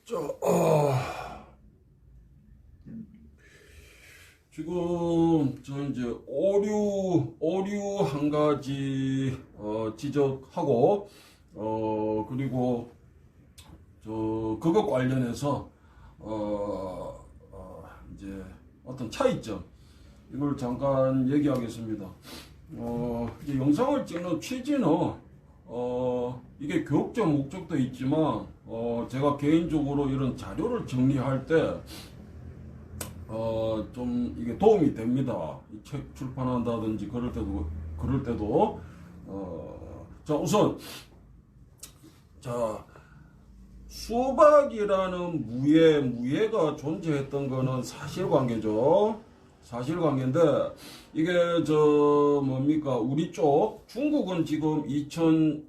저, 어, 지금 저 이제 오류 한 가지 지적하고 그리고 저 그것 관련해서 이제 어떤 차이점 이걸 잠깐 얘기하겠습니다. 이제 영상을 찍는 취지는 이게 교육적 목적도 있지만 제가 개인적으로 이런 자료를 정리할 때 좀 이게 도움이 됩니다. 이 책 출판한다든지 그럴 때도 자, 우선 자, 수박이라는 무예가 존재했던 거는 사실관계죠. 사실관계인데 이게 뭡니까, 우리 쪽 중국은 지금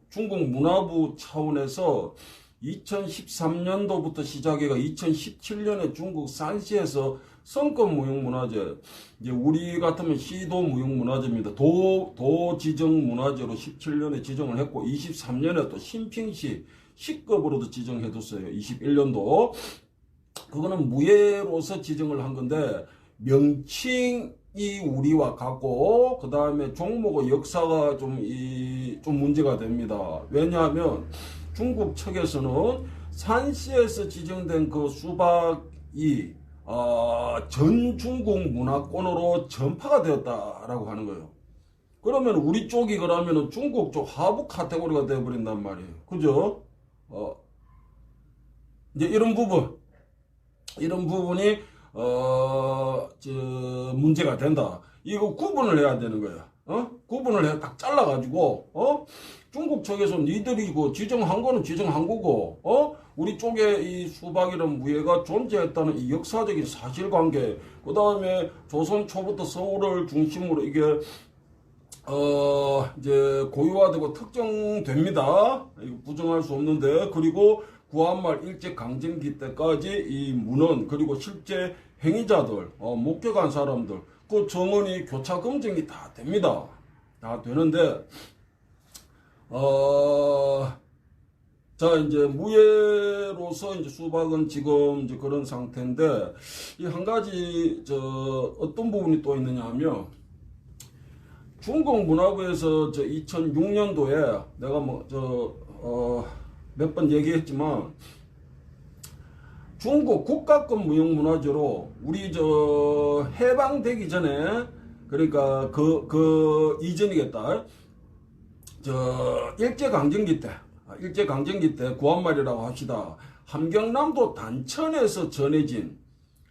중국 문화부 차원에서 2013년도부터 시작해가 2017년에 중국 산시에서 성급 무형문화재, 이제 우리 같으면 시도 무형문화재입니다. 도 지정 문화재로 17년에 지정을 했고 23년에 또 신핑시 시급으로도 지정해뒀어요. 21년도 그거는 무예로서 지정을 한 건데 명칭이 우리와 같고 그 다음에 종목의 역사가 좀 문제가 됩니다. 왜냐하면 중국 측에서는 산시에서 지정된 그 수박이 전 중국 문화권으로 전파가 되었다라고 하는 거예요. 그러면 우리 쪽이 그러면은 중국 쪽 하부 카테고리가 되어버린단 말이에요. 그죠? 이제 이런 부분이 문제가 된다. 이거 구분을 해야 되는 거야. 구분을 해 딱 잘라가지고 중국 측에서 니들이 그 지정한 거는 지정한 거고 우리 쪽에 이 수박이라는 무예가 존재했다는 이 역사적인 사실관계, 그 다음에 조선 초부터 서울을 중심으로 이게 이제 고유화되고 특정됩니다. 이거 부정할 수 없는데, 그리고 구한말 일제강점기 때까지 이 문헌 그리고 실제 행위자들 목격한 사람들 그 정언이 교차 검증이 다 됩니다. 다 되는데 자, 이제 무예로서 이제 수박은 지금 이제 그런 상태인데, 이 한 가지 어떤 부분이 또 있느냐 하면, 중국 문화부에서 2006년도에 내가 몇 번 얘기했지만 중국 국가급 무형문화재로 우리 해방되기 전에, 그러니까 그 이전이겠다. 일제강점기 때 구한말이라고 합시다. 함경남도 단천에서 전해진,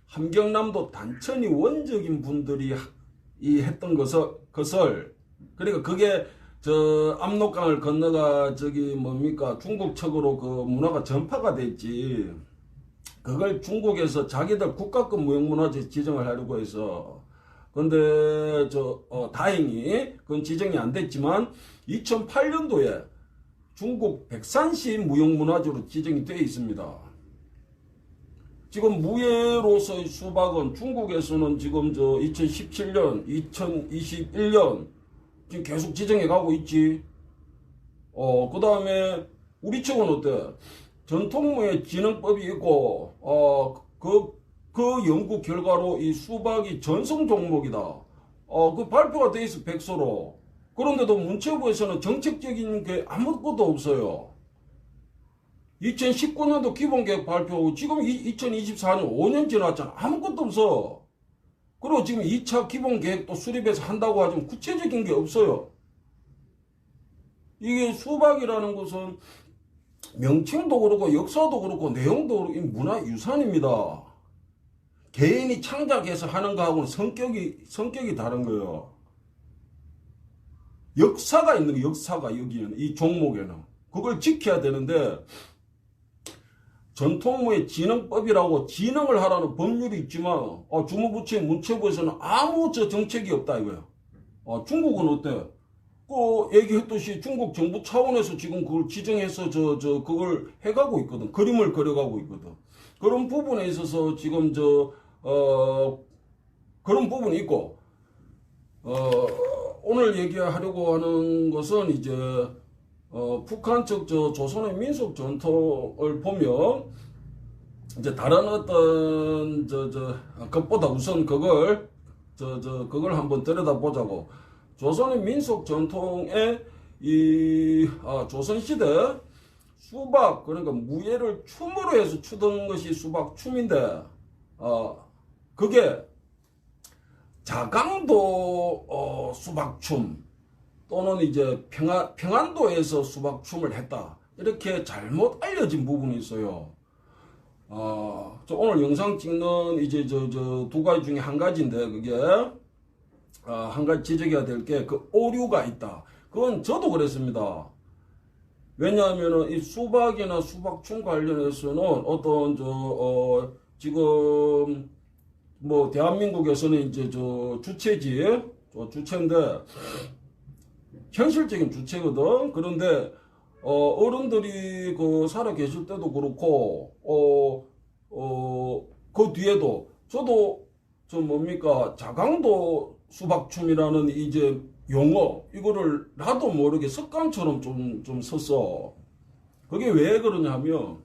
함경남도 단천이 원적인 분들이 했던 것을, 그러니까 그게 압록강을 건너가 중국 측으로 그 문화가 전파가 됐지. 그걸 중국에서 자기들 국가급 무형문화재 지정을 하려고 해서, 근데 다행히 그건 지정이 안 됐지만 2008년도에 중국 백산시 무형문화재로 지정이 되어 있습니다. 지금 무예로서의 수박은 중국에서는 지금 2017년, 2021년 지금 계속 지정해 가고 있지. 그 다음에 우리 측은 어때? 전통무예 진흥법이 있고, 그 연구 결과로 이 수박이 전성 종목이다. 그 발표가 돼 있어, 백서로. 그런데도 문체부에서는 정책적인 게 아무것도 없어요. 2019년도 기본계획 발표하고 지금 2024년 5년 지났잖아. 아무것도 없어. 그리고 지금 2차 기본계획도 수립해서 한다고 하지만 구체적인 게 없어요. 이게 수박이라는 것은 명칭도 그렇고 역사도 그렇고 내용도 그렇고 문화유산입니다. 개인이 창작해서 하는 거하고는 성격이 다른 거예요. 역사가 있는 거, 역사가 여기는, 이 종목에는. 그걸 지켜야 되는데, 전통무예 진흥법이라고 진흥을 하라는 법률이 있지만, 주무부처 문체부에서는 아무 정책이 없다 이거예요. 중국은 어때? 얘기했듯이 중국 정부 차원에서 지금 그걸 지정해서 그걸 해가고 있거든. 그림을 그려가고 있거든. 그런 부분에 있어서 지금 그런 부분이 있고, 오늘 얘기하려고 하는 것은 이제 북한 측 조선의 민속 전통을 보면 이제 다른 어떤 것보다 우선 그걸 한번 들여다보자고. 조선의 민속 전통의 조선시대 수박, 그러니까 무예를 춤으로 해서 추던 것이 수박춤인데, 그게 자강도 수박춤 또는 이제 평안도에서 수박춤을 했다, 이렇게 잘못 알려진 부분이 있어요. 저 오늘 영상 찍는 이제 두 가지 중에 한 가지인데, 그게 한 가지 지적해야 될 게 그 오류가 있다. 그건 저도 그랬습니다. 왜냐하면은 이 수박이나 수박춤 관련해서는 어떤 지금 뭐 대한민국에서는 이제 주체인데 현실적인 주체거든. 그런데 어른들이 살아 계실 때도 그렇고 그 뒤에도 저도 자강도 수박춤이라는 이제 용어, 이거를 나도 모르게 습관처럼 좀 썼어. 그게 왜 그러냐면,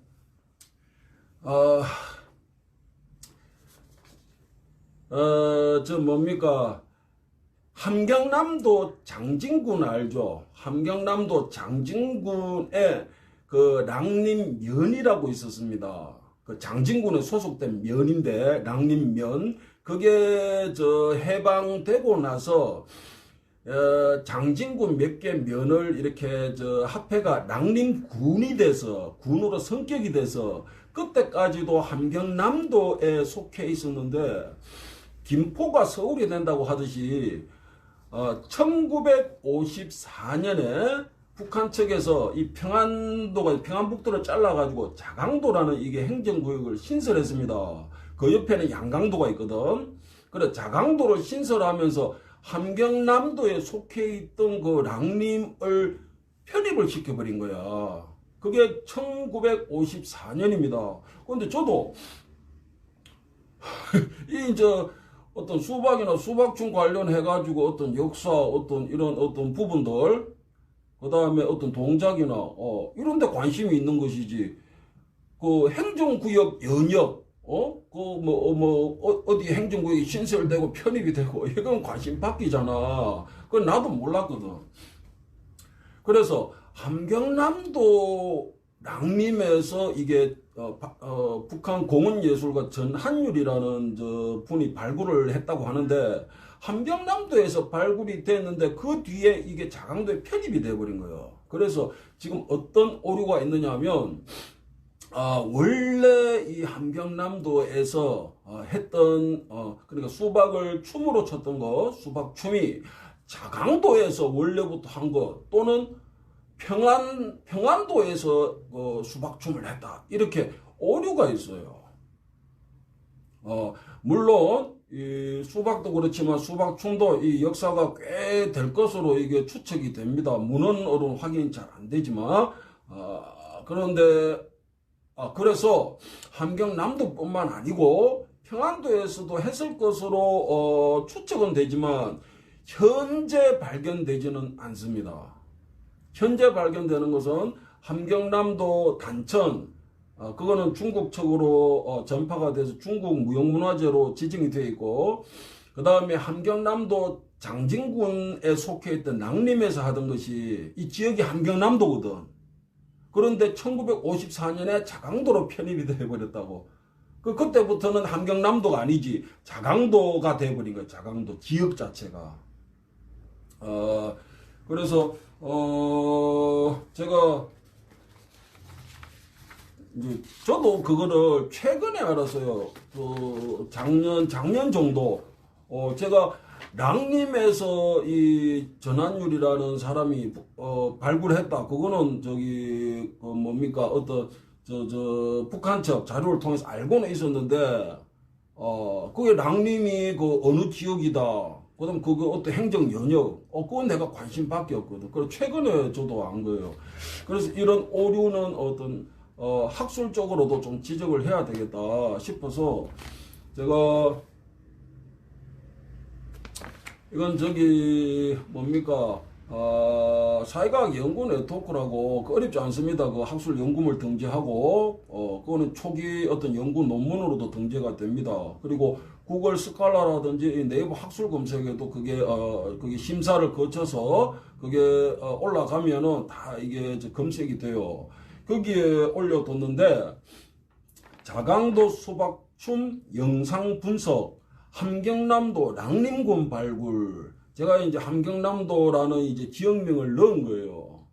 함경남도 장진군 알죠? 함경남도 장진군에 그 랑림면이라고 있었습니다. 그 장진군에 소속된 면인데, 랑림면. 그게 해방되고 나서 장진군 몇 개 면을 이렇게 합해가 랑림군이 돼서, 군으로 성격이 돼서 그때까지도 함경남도에 속해 있었는데, 김포가 서울이 된다고 하듯이 1954년에 북한 측에서 이 평안북도를 잘라가지고 자강도라는 이게 행정구역을 신설했습니다. 그 옆에는 양강도가 있거든. 그래, 자강도를 신설하면서 함경남도에 속해 있던 그 랑림을 편입을 시켜버린 거야. 그게 1954년입니다. 그런데 저도 어떤 수박이나 수박춤 관련해가지고 어떤 역사, 어떤 이런 어떤 부분들, 그 다음에 어떤 동작이나 이런 데 관심이 있는 것이지, 그 행정구역 연역, 어디 행정구역이 신설되고 편입이 되고, 이건 관심 바뀌잖아. 그건 나도 몰랐거든. 그래서 함경남도 랑림에서 이게 북한 공원예술가 전한율이라는 분이 발굴을 했다고 하는데, 함경남도에서 발굴이 됐는데 그 뒤에 이게 자강도에 편입이 돼버린 거예요. 그래서 지금 어떤 오류가 있느냐 하면, 원래 이 함경남도에서 했던 그러니까 수박을 춤으로 췄던 거, 수박춤이 자강도에서 원래부터 한 것, 또는 평안도에서 수박춤을 했다, 이렇게 오류가 있어요. 물론 이 수박도 그렇지만 수박춤도 이 역사가 꽤 될 것으로 이게 추측이 됩니다. 문헌으로는 확인이 잘 안 되지만, 그런데 그래서 함경남도뿐만 아니고 평안도에서도 했을 것으로 추측은 되지만 현재 발견되지는 않습니다. 현재 발견되는 것은 함경남도 단천, 그거는 중국 측으로 전파가 돼서 중국 무형문화재로 지정이 되어 있고, 그 다음에 함경남도 장진군에 속해 있던 랑림에서 하던 것이, 이 지역이 함경남도거든. 그런데 1954년에 자강도로 편입이 되어버렸다고. 그때부터는 함경남도가 아니지 자강도가 되어버린 거예요. 자강도 지역 자체가. 그래서 제가 이제 저도 그거를 최근에 알았어요. 작년 정도 제가 랑림에서 이 전한율이라는 사람이 발굴했다. 그거는 어떤 북한 측 자료를 통해서 알고는 있었는데, 그게 랑림이 어느 지역이다, 그다음 그거 어떤 행정 연역, 그건 내가 관심 밖에 없거든. 그래서 최근에 저도 안 거예요. 그래서 이런 오류는 어떤 학술적으로도 좀 지적을 해야 되겠다 싶어서, 제가 이건 사회과학 연구 네트워크라고 그 어렵지 않습니다. 그 학술 연구물 등재하고 그거는 초기 어떤 연구 논문으로도 등재가 됩니다. 그리고 구글 스칼라라든지 네이버 학술 검색에도 그게 심사를 거쳐서 그게 올라가면은 다 이게 검색이 돼요. 거기에 올려뒀는데 자강도 수박춤 영상 분석, 함경남도 랑림군 발굴. 제가 이제 함경남도라는 이제 지역명을 넣은 거예요.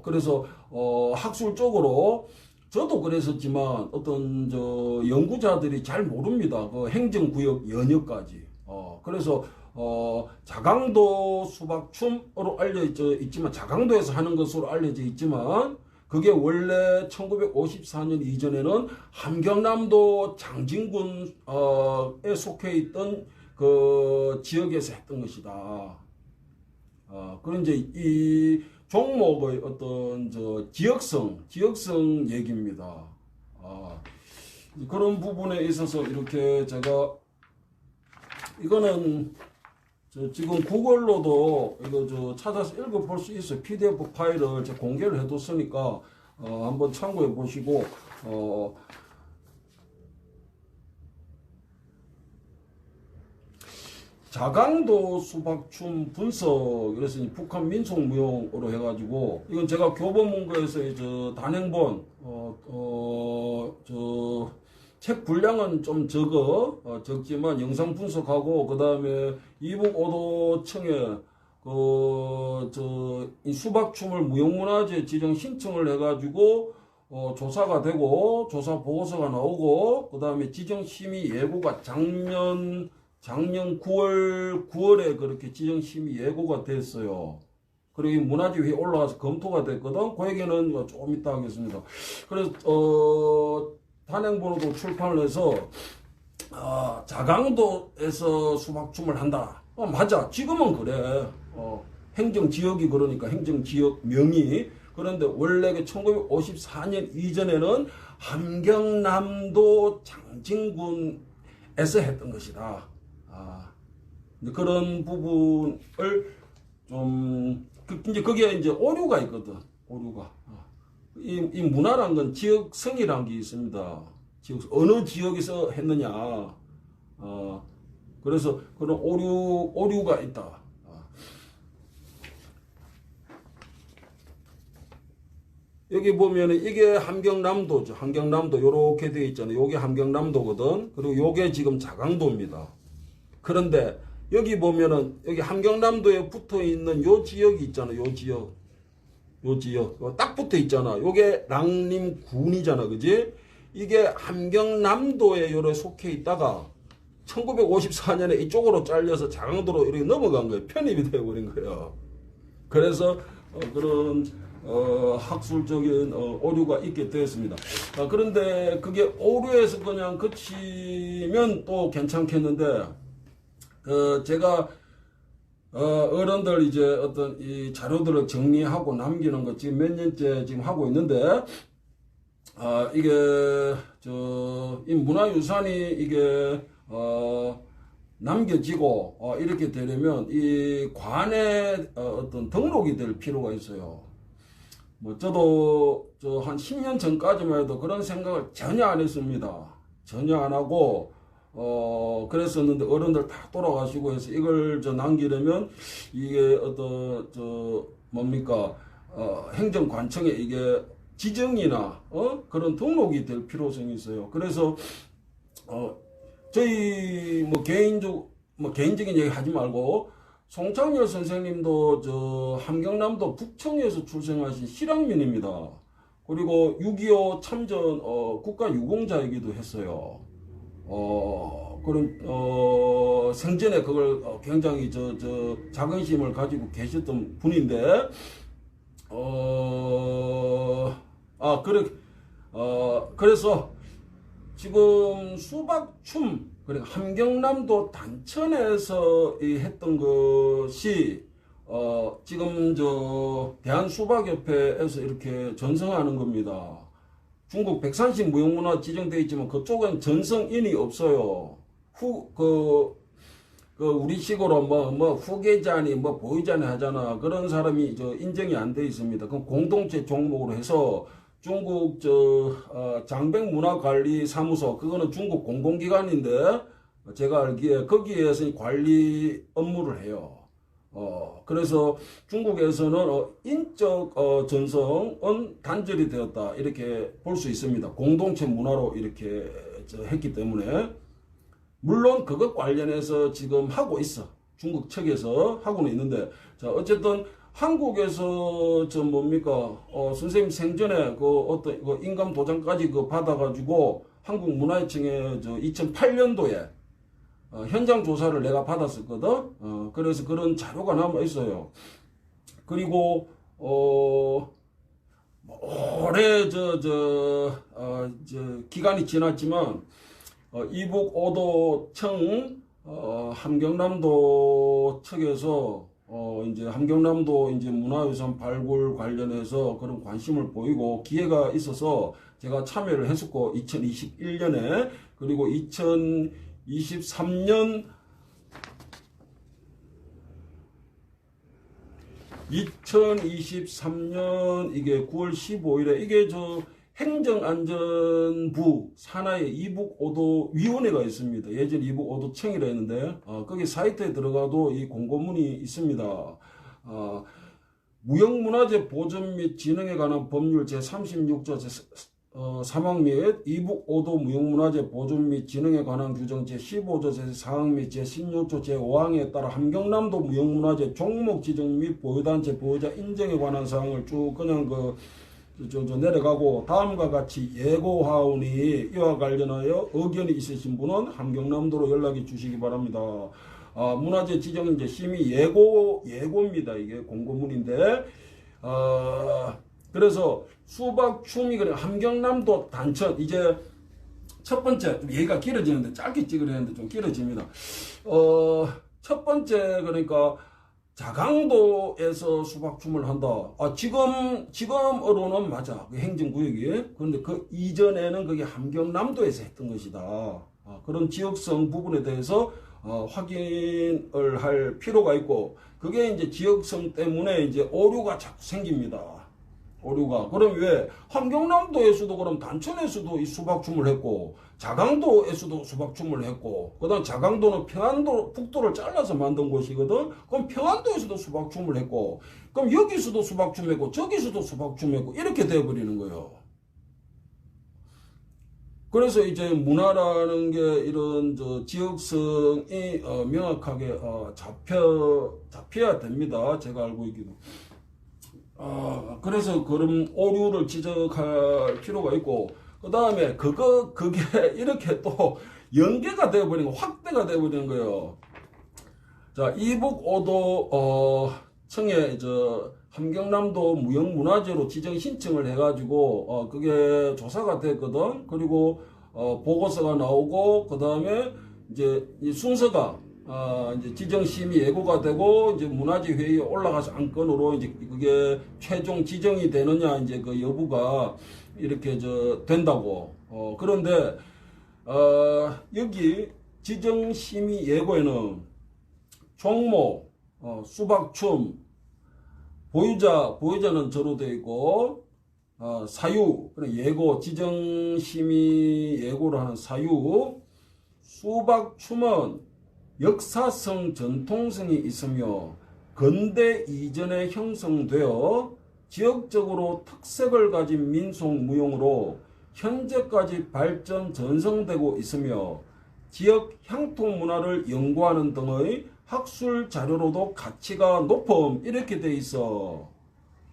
그래서 학술적으로 저도 그랬었지만 어떤 연구자들이 잘 모릅니다. 그 행정구역 연역까지. 그래서 자강도 수박춤으로 알려져 있지만 자강도에서 하는 것으로 알려져 있지만 그게 원래 1954년 이전에는 함경남도 장진군에 속해 있던 그 지역에서 했던 것이다. 그런 이제 이 종목의 어떤 지역성 얘기입니다. 그런 부분에 있어서 이렇게 제가 이거는 지금 구글로도 이거 찾아서 읽어볼 수 있어요. PDF 파일을 제가 공개를 해뒀으니까 한번 참고해 보시고 자강도 수박춤 분석, 그래서 북한 민속무용으로 해가지고, 이건 제가 교보문고에서 단행본, 책 분량은 좀 적지만 영상 분석하고, 그 다음에 이북오도청에, 이 수박춤을 무형문화재 지정 신청을 해가지고, 조사가 되고, 조사 보고서가 나오고, 그 다음에 지정심의 예고가 작년 9월에 그렇게 지정심의 예고가 됐어요. 그리고 문화재위에 올라가서 검토가 됐거든. 그 얘기는 조금 이따 하겠습니다. 그래서 단행본으로 출판을 해서 자강도에서 수박춤을 한다. 맞아. 지금은 그래. 행정지역이 그러니까 행정지역 명이. 그런데 원래 1954년 이전에는 함경남도 장진군에서 했던 것이다. 그런 부분을 이제 거기에 이제 오류가 있거든. 오류가. 이 문화란 건 지역성이란 게 있습니다. 어느 지역에서 했느냐. 그래서 그런 오류가 있다. 여기 보면은 이게 함경남도죠. 함경남도 요렇게 되어 있잖아요. 요게 함경남도거든. 그리고 요게 지금 자강도입니다. 그런데 여기 보면은 여기 함경남도에 붙어 있는 요 지역이 있잖아요. 요 지역 딱 붙어 있잖아. 요게 랑림군이잖아. 그지? 이게 함경남도에 요래 속해 있다가 1954년에 이쪽으로 잘려서 자강도로 이렇게 넘어간 거예요. 편입이 되어버린 거예요. 그래서 그런 학술적인 오류가 있게 되었습니다. 그런데 그게 오류에서 그냥 그치면 또 괜찮겠는데 제가 어른들 이제 어떤 이 자료들을 정리하고 남기는 거 지금 몇 년째 지금 하고 있는데 이게 이 문화유산이 이게 남겨지고 이렇게 되려면 이 관에 어떤 등록이 될 필요가 있어요. 뭐 저도 한 10년 전까지만 해도 그런 생각을 전혀 안 했습니다. 전혀 안 하고 그랬었는데 어른들 다 돌아가시고 해서 이걸 남기려면 이게 어떤 뭡니까 행정관청에 이게 지정이나 그런 등록이 될 필요성이 있어요. 그래서 저희 개인적인 얘기 하지 말고 송창열 선생님도 함경남도 북청에서 출생하신 실향민입니다. 그리고 6.25 참전 국가유공자이기도 했어요. 그런 생전에 그걸 굉장히 자긍심을 가지고 계셨던 분인데 그래서 지금 수박춤 그러니까 함경남도 단천에서 했던 것이 지금 대한수박협회에서 이렇게 전성하는 겁니다. 중국 백산시 무형문화 지정되어 있지만 그쪽은 전성인이 없어요. 그 우리식으로 뭐 후계자니 뭐 보유자니 하잖아. 그런 사람이 인정이 안 돼 있습니다. 그럼 공동체 종목으로 해서 중국 장백문화관리사무소, 그거는 중국 공공기관인데 제가 알기에 거기에서 관리 업무를 해요. 그래서 중국에서는 인적 전성은 단절이 되었다, 이렇게 볼 수 있습니다. 공동체 문화로 이렇게 했기 때문에. 물론 그것 관련해서 지금 하고 있어. 중국 측에서 하고는 있는데, 자, 어쨌든 한국에서 선생님 생전에 어떤 인감 도장까지 받아가지고 한국 문화유청에 2008년도에 현장 조사를 내가 받았었거든. 그래서 그런 자료가 남아 있어요. 그리고 오래 기간이 지났지만 이북 오도청 함경남도 측에서 이제 함경남도 이제 문화유산 발굴 관련해서 그런 관심을 보이고 기회가 있어서 제가 참여를 했었고, 2021년에 그리고 2023년 이게 9월 15일에 이게 행정안전부 산하에 이북오도위원회가 있습니다. 예전 이북오도청이라 했는데 거기 사이트에 들어가도 이 공고문이 있습니다. 무형문화재 보존 및 진흥에 관한 법률 제36조 제3항 및 이북오도 무형문화재 보존 및 진흥에 관한 규정 제15조 제4항 및 제16조 제5항에 따라 함경남도 무형문화재 종목 지정 및 보유단체 보유자 인정에 관한 사항을 쭉 그냥 내려가고, 다음과 같이 예고하오니 이와 관련하여 의견이 있으신 분은 함경남도로 연락해 주시기 바랍니다. 문화재 지정 이제 심의 예고입니다. 이게 공고문인데, 그래서 수박춤이 그래 함경남도 단천, 이제 첫 번째, 얘기가 길어지는데 짧게 찍으려 했는데 좀 길어집니다. 첫 번째, 그러니까 자강도에서 수박춤을 한다. 지금으로는 맞아. 그 행정구역이. 그런데 그 이전에는 그게 함경남도에서 했던 것이다. 그런 지역성 부분에 대해서 확인을 할 필요가 있고, 그게 이제 지역성 때문에 이제 오류가 자꾸 생깁니다. 오류가. 그럼 왜 함경남도에서도 그럼 단천에서도 이 수박춤을 했고, 자강도에서도 수박춤을 했고, 그 다음 자강도는 평안도 북도를 잘라서 만든 곳이거든. 그럼 평안도에서도 수박춤을 했고, 그럼 여기서도 수박춤 했고 저기서도 수박춤 했고 이렇게 되어버리는 거예요. 그래서 이제 문화라는 게 이런 지역성이 명확하게 잡혀야 됩니다. 제가 알고 있기도. 그래서 그런 오류를 지적할 필요가 있고, 그 다음에 그게 이렇게 또 연계가 되어버리는 거, 확대가 되어버리는 거예요. 자, 이북오도 청에 함경남도 무형문화재로 지정 신청을 해가지고 그게 조사가 됐거든. 그리고 보고서가 나오고, 그 다음에 이제 이 순서가 이제 지정심의 예고가 되고, 이제 문화재 회의에 올라가서 안건으로 이제 그게 최종 지정이 되느냐, 이제 그 여부가 이렇게 된다고. 그런데 여기 지정심의 예고에는 종목, 수박춤, 보유자는 저로 되어 있고, 사유, 예고, 지정심의 예고를 하는 사유, 수박춤은 역사성 전통성이 있으며 근대 이전에 형성되어 지역적으로 특색을 가진 민속무용으로 현재까지 발전 전성되고 있으며 지역 향토문화를 연구하는 등의 학술 자료로도 가치가 높음, 이렇게 돼 있어.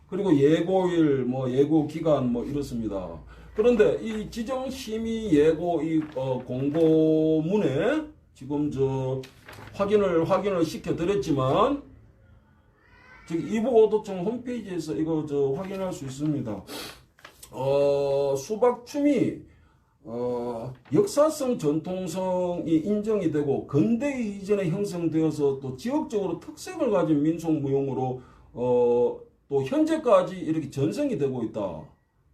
그리고 예고일, 예고기간 이렇습니다. 그런데 이 지정심의 예고 공고문에 지금 확인을 시켜드렸지만, 이북오도청 홈페이지에서 이거 확인할 수 있습니다. 수박춤이 역사성 전통성이 인정이 되고 근대 이전에 형성되어서 또 지역적으로 특색을 가진 민속무용으로 또 현재까지 이렇게 전승이 되고 있다.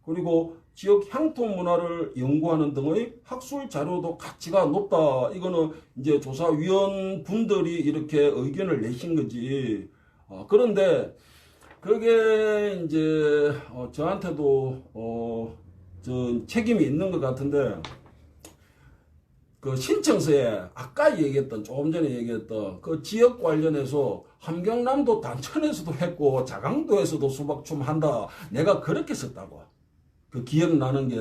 그리고 지역 향토 문화를 연구하는 등의 학술 자료도 가치가 높다. 이거는 이제 조사위원 분들이 이렇게 의견을 내신 거지. 그런데 그게 이제 저한테도 저 책임이 있는 것 같은데, 그 신청서에 아까 얘기했던, 조금 전에 얘기했던 그 지역 관련해서 함경남도 단천에서도 했고 자강도에서도 수박춤 한다, 내가 그렇게 썼다고 그 기억나는 게.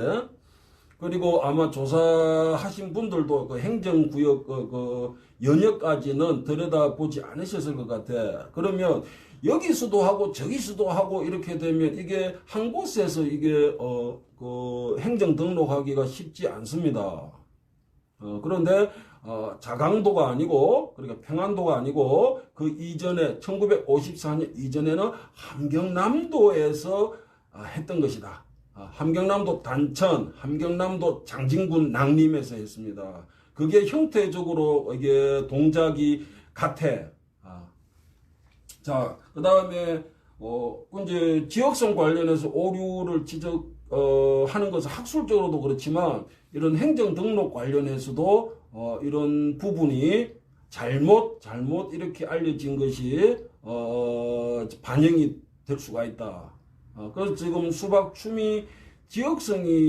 그리고 아마 조사하신 분들도 그 행정구역 그 연역까지는 들여다보지 않으셨을 것 같아. 그러면 여기서도 하고 저기서도 하고 이렇게 되면 이게 한 곳에서 이게 그 행정 등록하기가 쉽지 않습니다. 그런데 자강도가 아니고, 그러니까 평안도가 아니고, 그 이전에 1954년 이전에는 함경남도에서 했던 것이다. 함경남도 단천, 함경남도 장진군 낭림에서 했습니다. 그게 형태적으로 이게 동작이 같아. 자, 그 다음에 이제 지역성 관련해서 오류를 하는 것은 학술적으로도 그렇지만 이런 행정 등록 관련해서도 이런 부분이 잘못 이렇게 알려진 것이 반영이 될 수가 있다. 그래서 지금 수박춤이 지역성이